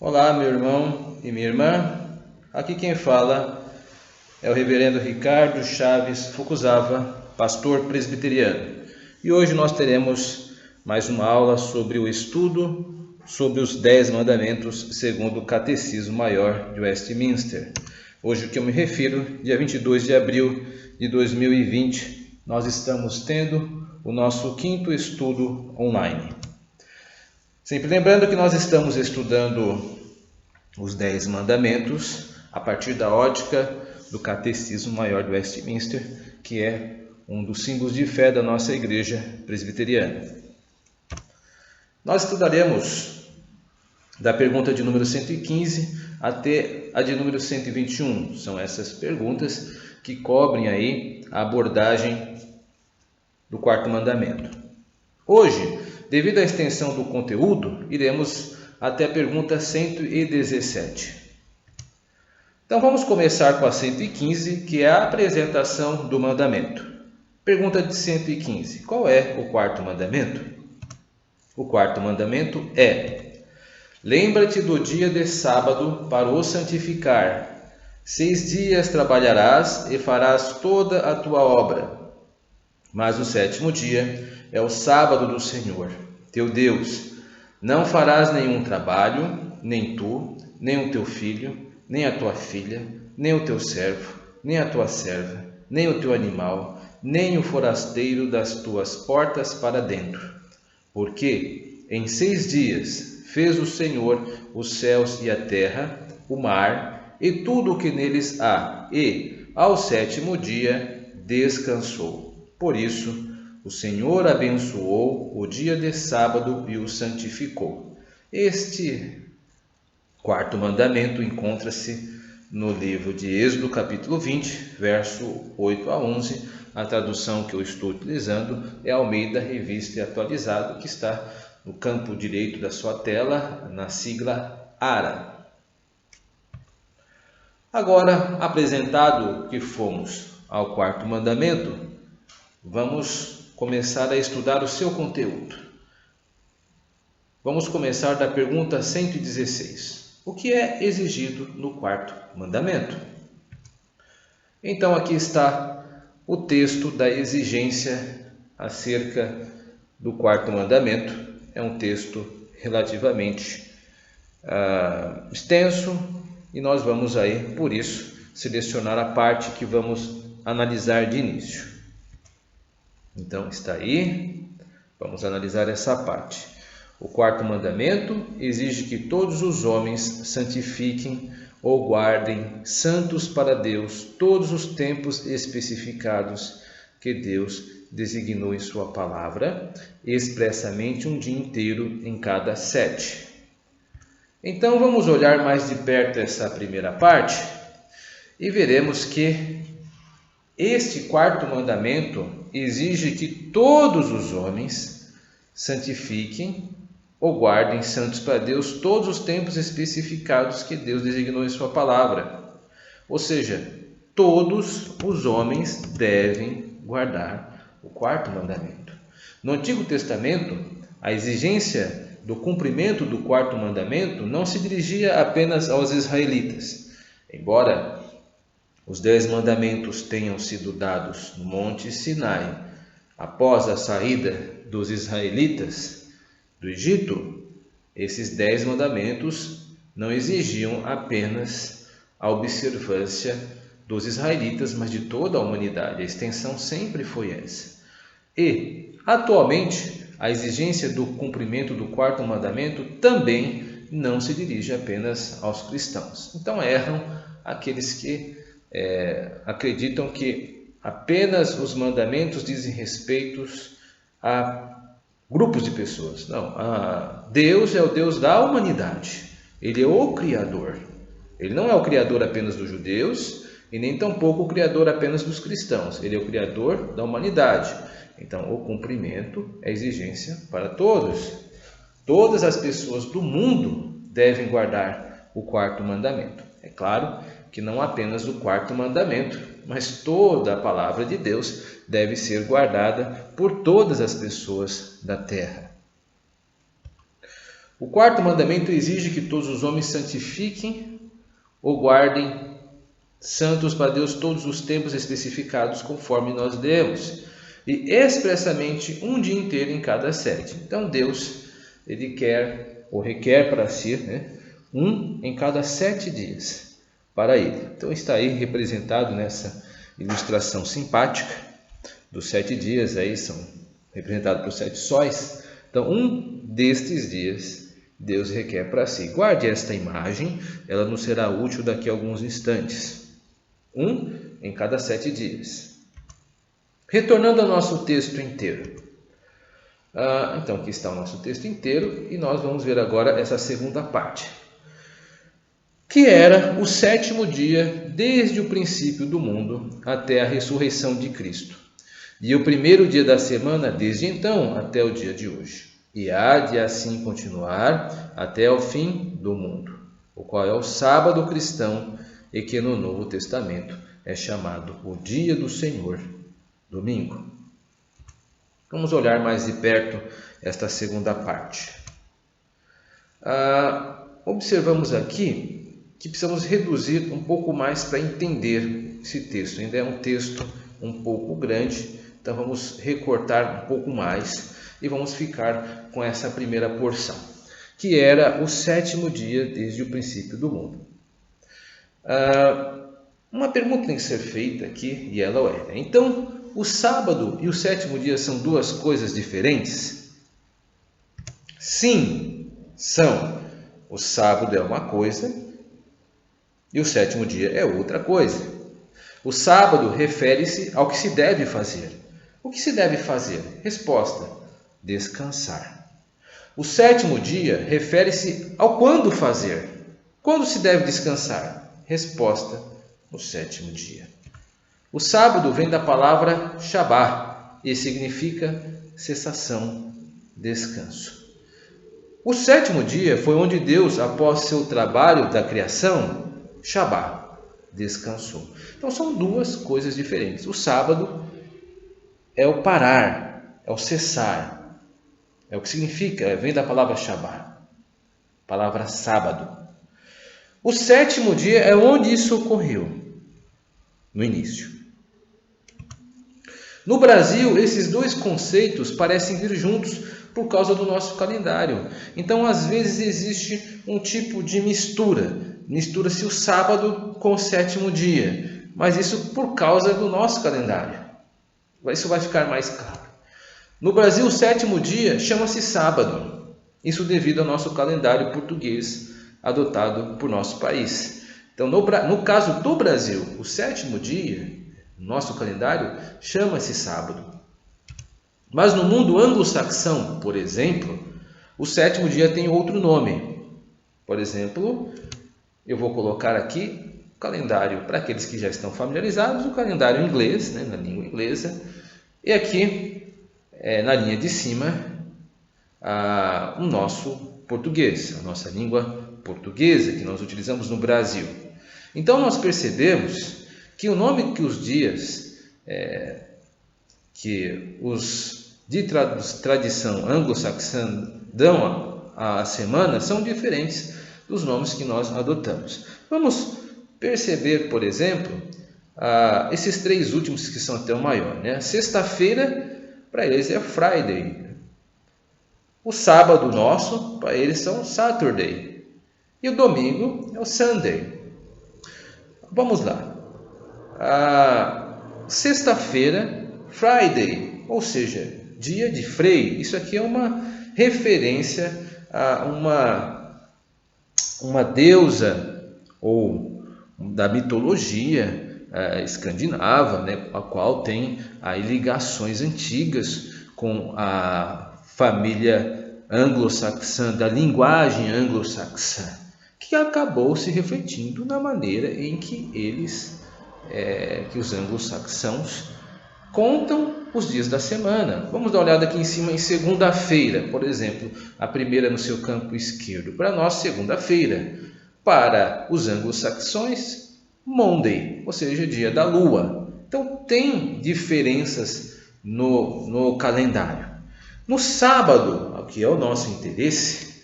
Olá, meu irmão e minha irmã. Aqui quem fala é o reverendo Ricardo Chaves Fukuzawa, pastor presbiteriano. E hoje nós teremos mais uma aula sobre o estudo sobre os 10 mandamentos segundo o Catecismo Maior de Westminster. Hoje o que eu me refiro, dia 22 de abril de 2020, nós estamos tendo o nosso 5º estudo online. Sempre lembrando que nós estamos estudando os 10 mandamentos a partir da ótica do Catecismo Maior de Westminster, que é um dos símbolos de fé da nossa igreja presbiteriana. Nós estudaremos da pergunta de número 115 até a de número 121. São essas perguntas que cobrem aí a abordagem do 4º mandamento. Hoje, devido à extensão do conteúdo, iremos até a pergunta 117. Então vamos começar com a 115, que é a apresentação do mandamento. Pergunta de 115. Qual é o 4º mandamento? O 4º mandamento é: lembra-te do dia de sábado para o santificar. 6 dias trabalharás e farás toda a tua obra. Mas o 7º dia é o sábado do Senhor, teu Deus. Não farás nenhum trabalho, nem tu, nem o teu filho, nem a tua filha, nem o teu servo, nem a tua serva, nem o teu animal, nem o forasteiro das tuas portas para dentro. Porque em 6 dias fez o Senhor os céus e a terra, o mar e tudo o que neles há, e ao 7º dia descansou. Por isso, o Senhor abençoou o dia de sábado e o santificou. Este 4º mandamento encontra-se no livro de Êxodo, capítulo 20, verso 8 a 11. A tradução que eu estou utilizando é Almeida Revista e Atualizado, que está no campo direito da sua tela, na sigla ARA. Agora, apresentado que fomos ao 4º mandamento, vamos começar a estudar o seu conteúdo. Vamos começar da pergunta 116. O que é exigido no 4º mandamento? Então aqui está o texto da exigência acerca do 4º mandamento. É um texto relativamente extenso e nós vamos aí, por isso, selecionar a parte que vamos analisar de início. Então está aí, vamos analisar essa parte. O 4º mandamento exige que todos os homens santifiquem ou guardem santos para Deus todos os tempos especificados que Deus designou em sua palavra, expressamente um dia inteiro em cada 7. Então vamos olhar mais de perto essa primeira parte e veremos que este 4º mandamento exige que todos os homens santifiquem ou guardem santos para Deus todos os tempos especificados que Deus designou em sua palavra. Ou seja, todos os homens devem guardar o 4º mandamento. No Antigo Testamento, a exigência do cumprimento do 4º mandamento não se dirigia apenas aos israelitas. Embora os 10 mandamentos tenham sido dados no Monte Sinai após a saída dos israelitas do Egito, esses 10 mandamentos não exigiam apenas a observância dos israelitas, mas de toda a humanidade. A extensão sempre foi essa. E, atualmente, a exigência do cumprimento do 4º mandamento também não se dirige apenas aos cristãos. Então erram aqueles que acreditam que apenas os mandamentos dizem respeito a grupos de pessoas. Não, Deus é o Deus da humanidade. Ele é o Criador. Ele não é o Criador apenas dos judeus e nem tampouco o Criador apenas dos cristãos. Ele é o Criador da humanidade. Então, o cumprimento é exigência para todos. Todas as pessoas do mundo devem guardar o 4º mandamento. É claro que não apenas o 4º mandamento, mas toda a palavra de Deus deve ser guardada por todas as pessoas da terra. O quarto mandamento exige que todos os homens santifiquem ou guardem santos para Deus todos os tempos especificados conforme nós lemos, e expressamente um dia inteiro em cada 7. Então Deus, ele quer ou requer para si, um em cada 7 dias para ele. Então está aí representado nessa ilustração simpática dos 7 dias, aí são representados por 7 sóis. Então um destes dias Deus requer para si. Guarde esta imagem, ela nos será útil daqui a alguns instantes. Um em cada 7 dias. Retornando ao nosso texto inteiro. Então aqui está o nosso texto inteiro e nós vamos ver agora essa segunda parte. Que era o 7º dia desde o princípio do mundo até a ressurreição de Cristo. E o primeiro dia da semana desde então até o dia de hoje. E há de assim continuar até o fim do mundo, o qual é o sábado cristão e que no Novo Testamento é chamado o dia do Senhor, domingo. Vamos olhar mais de perto esta segunda parte. Observamos aqui que precisamos reduzir um pouco mais para entender esse texto. Ainda é um texto um pouco grande, então vamos recortar um pouco mais e vamos ficar com essa primeira porção, que era o 7º dia desde o princípio do mundo. Uma pergunta tem que ser feita aqui, e ela é: então, o sábado e o 7º dia são duas coisas diferentes? Sim, são. O sábado é uma coisa e o 7º dia é outra coisa. O sábado refere-se ao que se deve fazer. O que se deve fazer? Resposta: descansar. O 7º dia refere-se ao quando fazer. Quando se deve descansar? Resposta: no 7º dia. O sábado vem da palavra Shabá e significa cessação, descanso. O 7º dia foi onde Deus, após seu trabalho da criação, Shabá, descansou. Então são duas coisas diferentes. O sábado é o parar, é o cessar. É o que significa, vem da palavra Shabá, palavra sábado. O 7º dia é onde isso ocorreu, no início. No Brasil, esses dois conceitos parecem vir juntos por causa do nosso calendário. Então, às vezes, existe um tipo de mistura. Mistura-se o sábado com o 7º dia. Mas isso por causa do nosso calendário. Isso vai ficar mais claro. No Brasil, o 7º dia chama-se sábado. Isso devido ao nosso calendário português adotado por nosso país. Então, no caso do Brasil, o 7º dia, nosso calendário, chama-se sábado. Mas no mundo anglo-saxão, por exemplo, o 7º dia tem outro nome. Por exemplo, eu vou colocar aqui o calendário, para aqueles que já estão familiarizados, o calendário inglês, na língua inglesa. E aqui, na linha de cima, o nosso português, a nossa língua portuguesa, que nós utilizamos no Brasil. Então, nós percebemos que o nome que os dias, que os de tradição anglo-saxã dão à semana, são diferentes dos nomes que nós adotamos. Vamos perceber, por exemplo, esses 3 últimos que são até o maior. Sexta-feira, para eles é Friday. O sábado nosso, para eles são Saturday. E o domingo é o Sunday. Vamos lá. Sexta-feira, Friday, ou seja, dia de Frei. Isso aqui é uma referência a uma deusa ou da mitologia escandinava, a qual tem aí ligações antigas com a família anglo-saxã, da linguagem anglo-saxã, que acabou se refletindo na maneira em que que os anglo-saxãos contam os dias da semana. Vamos dar uma olhada aqui em cima em segunda-feira, por exemplo, a primeira no seu campo esquerdo. Para nós, segunda-feira. Para os anglo-saxões, Monday, ou seja, dia da lua. Então tem diferenças no calendário. No sábado, que é o nosso interesse,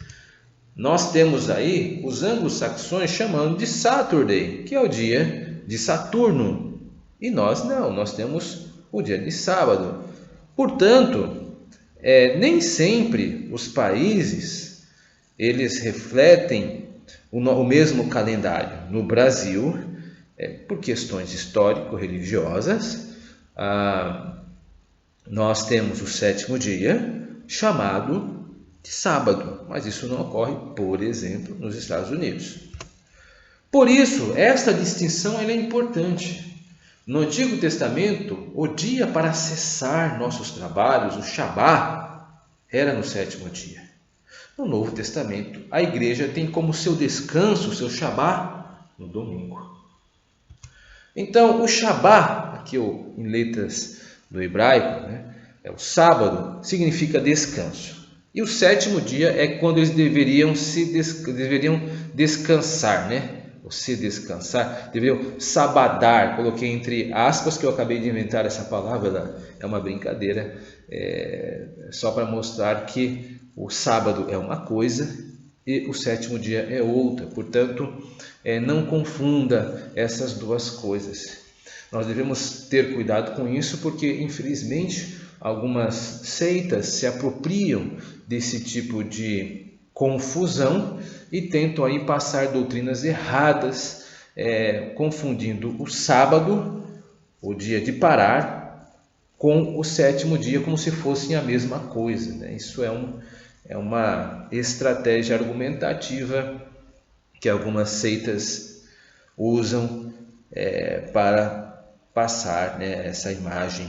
nós temos aí os anglo-saxões chamando de Saturday, que é o dia de Saturno. E nós não, nós temos o dia de sábado. Portanto, nem sempre os países eles refletem o mesmo calendário. No Brasil, por questões histórico-religiosas, nós temos o sétimo dia chamado de sábado, mas isso não ocorre, por exemplo, nos Estados Unidos. Por isso, esta distinção ela é importante. No Antigo Testamento, o dia para cessar nossos trabalhos, o Shabá, era no sétimo dia. No Novo Testamento, a igreja tem como seu descanso, seu Shabá, no domingo. Então, o Shabá, aqui em letras do hebraico, é o sábado, significa descanso. E o sétimo dia é quando eles deveriam descansar, Ou se descansar, deveriam sabadar. Coloquei entre aspas que eu acabei de inventar essa palavra, é uma brincadeira, só para mostrar que o sábado é uma coisa e o sétimo dia é outra. Portanto, não confunda essas duas coisas. Nós devemos ter cuidado com isso, porque infelizmente algumas seitas se apropriam desse tipo de confusão e tentam aí passar doutrinas erradas, confundindo o sábado, o dia de parar, com o sétimo dia, como se fossem a mesma coisa. Isso é uma estratégia argumentativa que algumas seitas usam para passar essa imagem,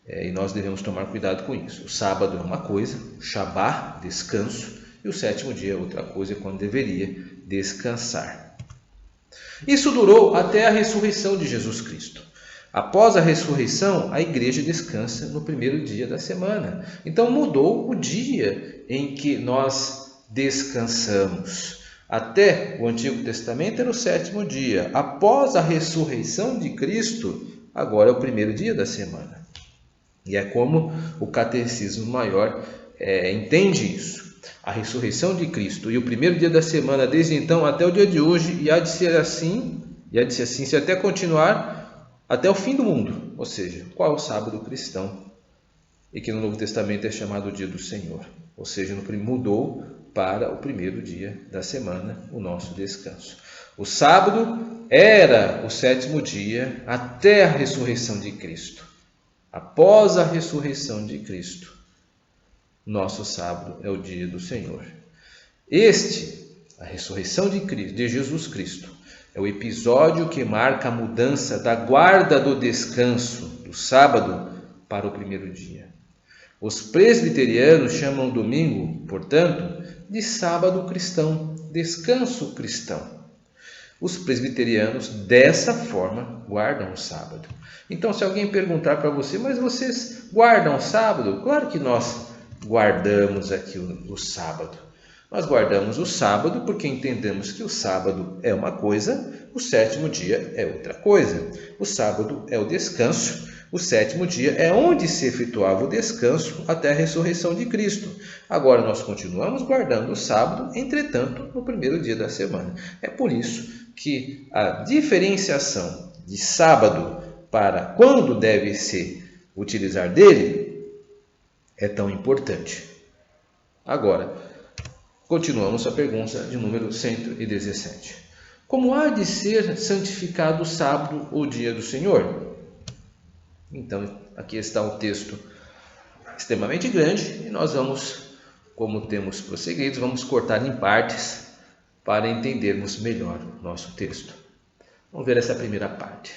e nós devemos tomar cuidado com isso. O sábado é uma coisa, o Shabá, descanso, e o sétimo dia é outra coisa, quando deveria descansar. Isso durou até a ressurreição de Jesus Cristo. Após a ressurreição, a igreja descansa no primeiro dia da semana. Então mudou o dia em que nós descansamos. Até o Antigo Testamento era o sétimo dia. Após a ressurreição de Cristo, agora é o primeiro dia da semana. E é como o Catecismo Maior entende isso. A ressurreição de Cristo e o primeiro dia da semana, desde então até o dia de hoje, e há de ser assim, se até continuar até o fim do mundo. Ou seja, qual é o sábado cristão? E que no Novo Testamento é chamado o dia do Senhor. Ou seja, mudou para o primeiro dia da semana, o nosso descanso. O sábado era o sétimo dia até a ressurreição de Cristo. Após a ressurreição de Cristo, nosso sábado é o dia do Senhor. A ressurreição de Jesus Cristo, é o episódio que marca a mudança da guarda do descanso, do sábado, para o primeiro dia. Os presbiterianos chamam o domingo, portanto, de sábado cristão, descanso cristão. Os presbiterianos, dessa forma, guardam o sábado. Então, se alguém perguntar para você, mas vocês guardam o sábado? Claro que nós guardamos aqui o sábado. Nós guardamos o sábado porque entendemos que o sábado é uma coisa, o sétimo dia é outra coisa. O sábado é o descanso, o sétimo dia é onde se efetuava o descanso até a ressurreição de Cristo. Agora nós continuamos guardando o sábado, entretanto, no primeiro dia da semana. É por isso que a diferenciação de sábado para quando deve se utilizar dele é tão importante. Agora, continuamos a pergunta de número 117. Como há de ser santificado o sábado ou dia do Senhor? Então, aqui está um texto extremamente grande e nós vamos, como temos prosseguido, vamos cortar em partes para entendermos melhor o nosso texto. Vamos ver essa primeira parte.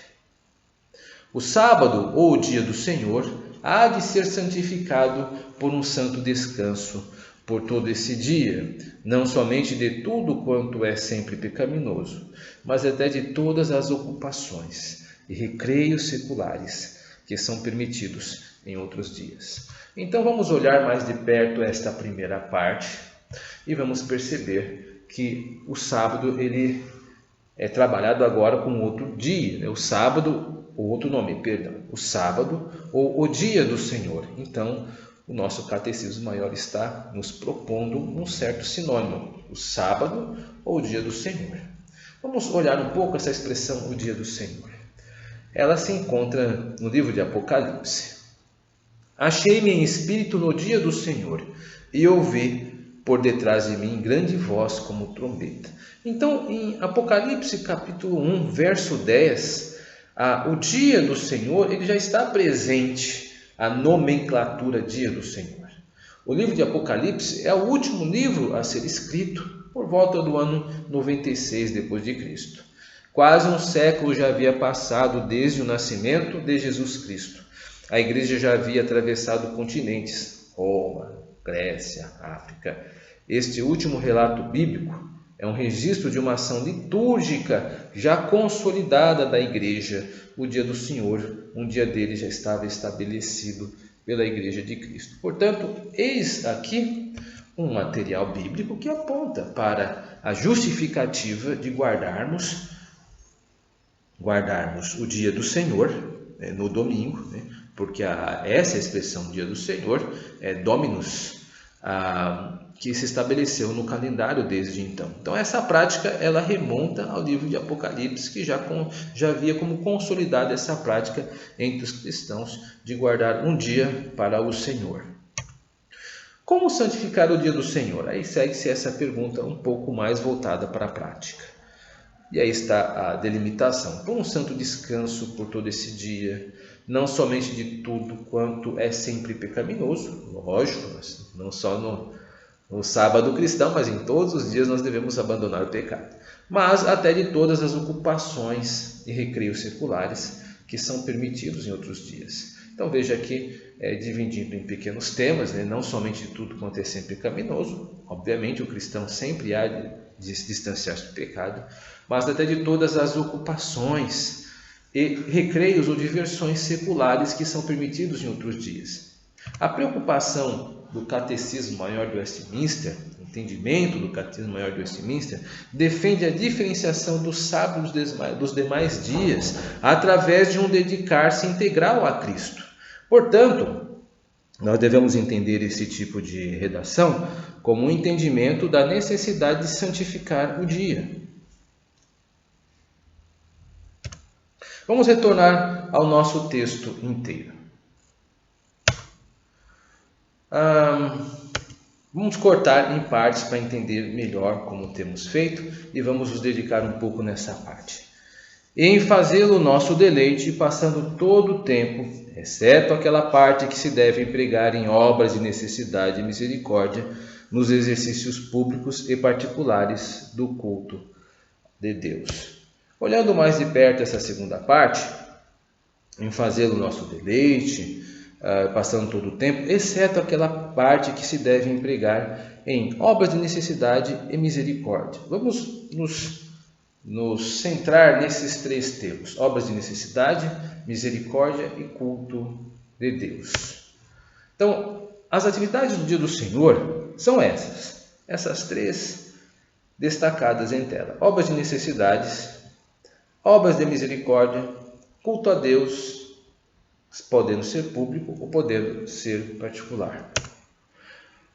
O sábado ou o dia do Senhor há de ser santificado por um santo descanso por todo esse dia, não somente de tudo quanto é sempre pecaminoso, mas até de todas as ocupações e recreios seculares que são permitidos em outros dias. Então vamos olhar mais de perto esta primeira parte e vamos perceber que o sábado ele é trabalhado agora com outro dia, o sábado, o outro nome, perdão, o sábado ou o dia do Senhor. Então o nosso Catecismo Maior está nos propondo um certo sinônimo, o sábado ou o dia do Senhor. Vamos olhar um pouco essa expressão, o dia do Senhor. Ela se encontra no livro de Apocalipse. Achei-me em espírito no dia do Senhor e ouvi por detrás de mim grande voz como trombeta. Então, em Apocalipse capítulo 1, verso 10, o dia do Senhor ele já está presente, a nomenclatura dia do Senhor. O livro de Apocalipse é o último livro a ser escrito por volta do ano 96 depois de Cristo. Quase um século já havia passado desde o nascimento de Jesus Cristo. A igreja já havia atravessado continentes, Roma, Grécia, África. Este último relato bíblico é um registro de uma ação litúrgica já consolidada da igreja. O dia do Senhor, um dia dele já estava estabelecido pela igreja de Cristo. Portanto, eis aqui um material bíblico que aponta para a justificativa de guardarmos o dia do Senhor, no domingo, porque essa expressão dia do Senhor é Dominus, que se estabeleceu no calendário desde então. Então essa prática ela remonta ao livro de Apocalipse, que já havia como consolidada essa prática entre os cristãos de guardar um dia para o Senhor. Como santificar o dia do Senhor? Aí segue-se essa pergunta um pouco mais voltada para a prática. E aí está a delimitação. Por um santo descanso por todo esse dia, não somente de tudo quanto é sempre pecaminoso, lógico, mas não só no sábado cristão, mas em todos os dias nós devemos abandonar o pecado. Mas até de todas as ocupações e recreios seculares que são permitidos em outros dias. Então veja aqui, dividindo em pequenos temas, não somente de tudo quanto é sempre pecaminoso, obviamente o cristão sempre há de se distanciar do pecado, mas até de todas as ocupações e recreios ou diversões seculares que são permitidos em outros dias. A preocupação do Catecismo Maior de Westminster, o entendimento do Catecismo Maior de Westminster, defende a diferenciação dos sábados dos demais dias através de um dedicar-se integral a Cristo. Portanto, nós devemos entender esse tipo de redação como um entendimento da necessidade de santificar o dia. Vamos retornar ao nosso texto inteiro. Vamos cortar em partes para entender melhor como temos feito e vamos nos dedicar um pouco nessa parte. Em fazê-lo nosso deleite, passando todo o tempo, exceto aquela parte que se deve empregar em obras de necessidade e misericórdia, nos exercícios públicos e particulares do culto de Deus. Olhando mais de perto essa segunda parte, em fazê-lo nosso deleite, passando todo o tempo, exceto aquela parte que se deve empregar em obras de necessidade e misericórdia. Vamos nos centrar nesses três termos: obras de necessidade, misericórdia e culto de Deus. Então, as atividades do dia do Senhor são essas três destacadas em tela: obras de necessidades, obras de misericórdia, culto a Deus, podendo ser público ou podendo ser particular.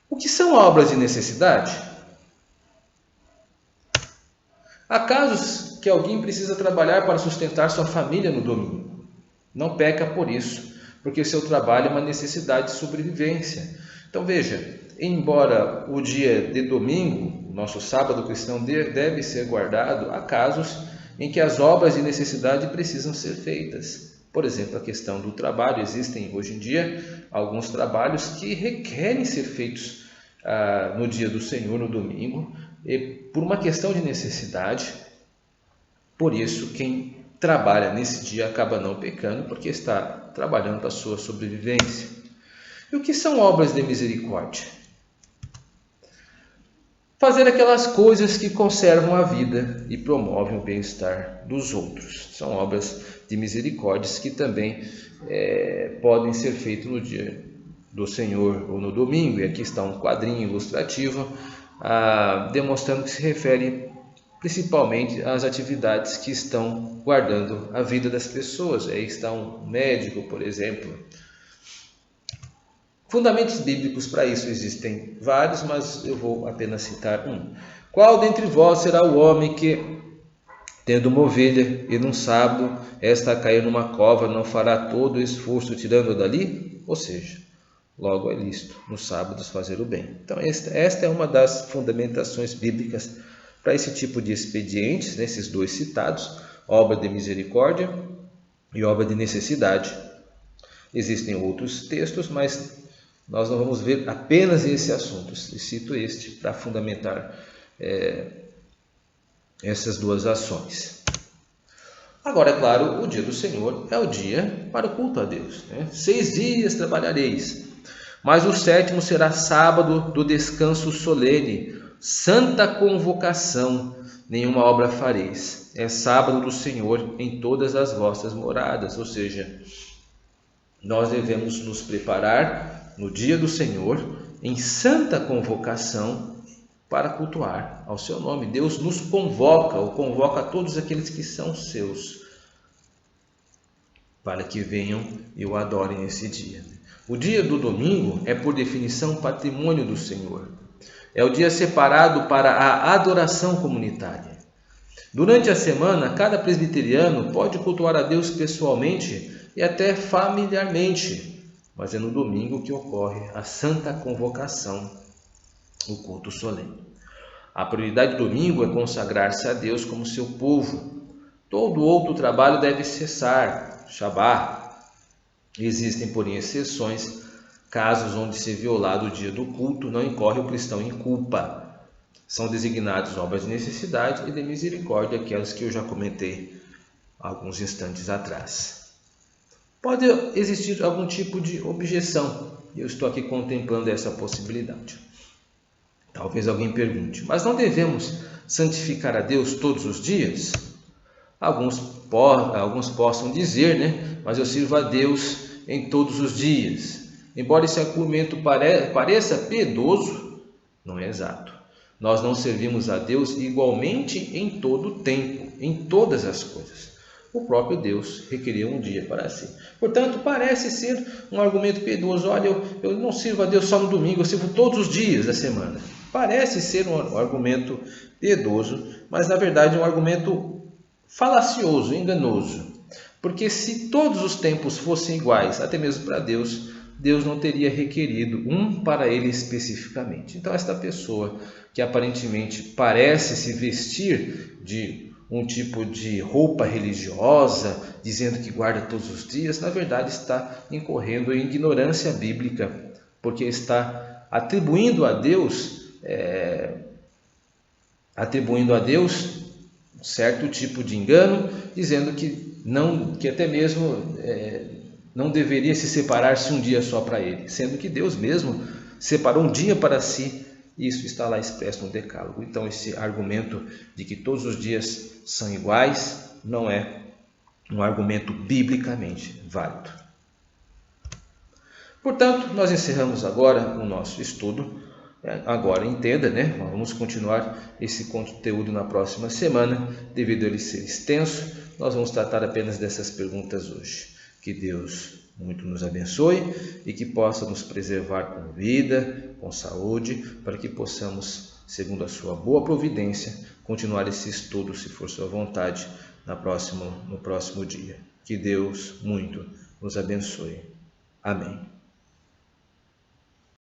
O que são obras de necessidade? Há casos que alguém precisa trabalhar para sustentar sua família no domingo. Não peca por isso, porque seu trabalho é uma necessidade de sobrevivência. Então veja, embora o dia de domingo, o nosso sábado cristão, deve ser guardado, há casos em que as obras de necessidade precisam ser feitas. Por exemplo, a questão do trabalho. Existem hoje em dia alguns trabalhos que requerem ser feitos no dia do Senhor, no domingo, e por uma questão de necessidade. Por isso, quem trabalha nesse dia acaba não pecando, porque está trabalhando para a sua sobrevivência. E o que são obras de misericórdia? Fazer aquelas coisas que conservam a vida e promovem o bem-estar dos outros. São obras de misericórdia que também podem ser feitas no dia do Senhor ou no domingo. E aqui está um quadrinho ilustrativo demonstrando que se refere principalmente às atividades que estão guardando a vida das pessoas. Aí está um médico, por exemplo, Fundamentos bíblicos para isso existem vários, mas eu vou apenas citar um. Qual dentre vós será o homem que, tendo uma ovelha e num sábado esta cair numa cova, não fará todo o esforço tirando-a dali? Ou seja, logo é lícito nos sábados fazer o bem. Então esta é uma das fundamentações bíblicas para esse tipo de expedientes, nesses dois citados, obra de misericórdia e obra de necessidade. Existem outros textos, mas nós não vamos ver apenas esse assunto. Eu cito este para fundamentar essas duas ações. Agora, é claro, o dia do Senhor é o dia para o culto a Deus. 6 dias trabalhareis, mas o 7º será sábado do descanso solene, santa convocação, nenhuma obra fareis. É sábado do Senhor em todas as vossas moradas. Ou seja, nós devemos nos preparar no dia do Senhor em santa convocação para cultuar ao seu nome. Deus nos convoca, ou convoca a todos aqueles que são seus, para que venham e o adorem nesse dia. O dia do domingo é, por definição, patrimônio do Senhor. É o dia separado para a adoração comunitária. Durante a semana, cada presbiteriano pode cultuar a Deus pessoalmente e até familiarmente, mas é no domingo que ocorre a santa convocação, o culto solene. A prioridade do domingo é consagrar-se a Deus como seu povo. Todo outro trabalho deve cessar, Shabá. Existem, porém, exceções, casos onde se violado o dia do culto, não incorre o cristão em culpa. São designados obras de necessidade e de misericórdia, aquelas que eu já comentei alguns instantes atrás. Pode existir algum tipo de objeção, e eu estou aqui contemplando essa possibilidade. Talvez alguém pergunte, mas não devemos santificar a Deus todos os dias? Alguns possam dizer, mas eu sirvo a Deus em todos os dias. Embora esse argumento pareça piedoso, não é exato. Nós não servimos a Deus igualmente em todo o tempo, em todas as coisas. O próprio Deus requeriu um dia para si. Portanto, parece ser um argumento piedoso. Olha, eu não sirvo a Deus só no domingo, eu sirvo todos os dias da semana. Parece ser um argumento piedoso, mas na verdade é um argumento falacioso, enganoso. Porque se todos os tempos fossem iguais, até mesmo para Deus, Deus não teria requerido um para ele especificamente. Então esta pessoa que aparentemente parece se vestir de um tipo de roupa religiosa, dizendo que guarda todos os dias, na verdade está incorrendo em ignorância bíblica, porque está atribuindo a Deus um certo tipo de engano, dizendo que até mesmo não deveria se separar-se um dia só para ele, sendo que Deus mesmo separou um dia para si. Isso está lá expresso no Decálogo. Então esse argumento de que todos os dias são iguais não é um argumento biblicamente válido. Portanto, nós encerramos agora o nosso estudo. Agora entenda, vamos continuar esse conteúdo na próxima semana. Devido a ele ser extenso, nós vamos tratar apenas dessas perguntas hoje. Que Deus muito nos abençoe e que possa nos preservar com vida, com saúde, para que possamos, segundo a sua boa providência, continuar esse estudo, se for sua vontade, no próximo dia. Que Deus muito nos abençoe. Amém.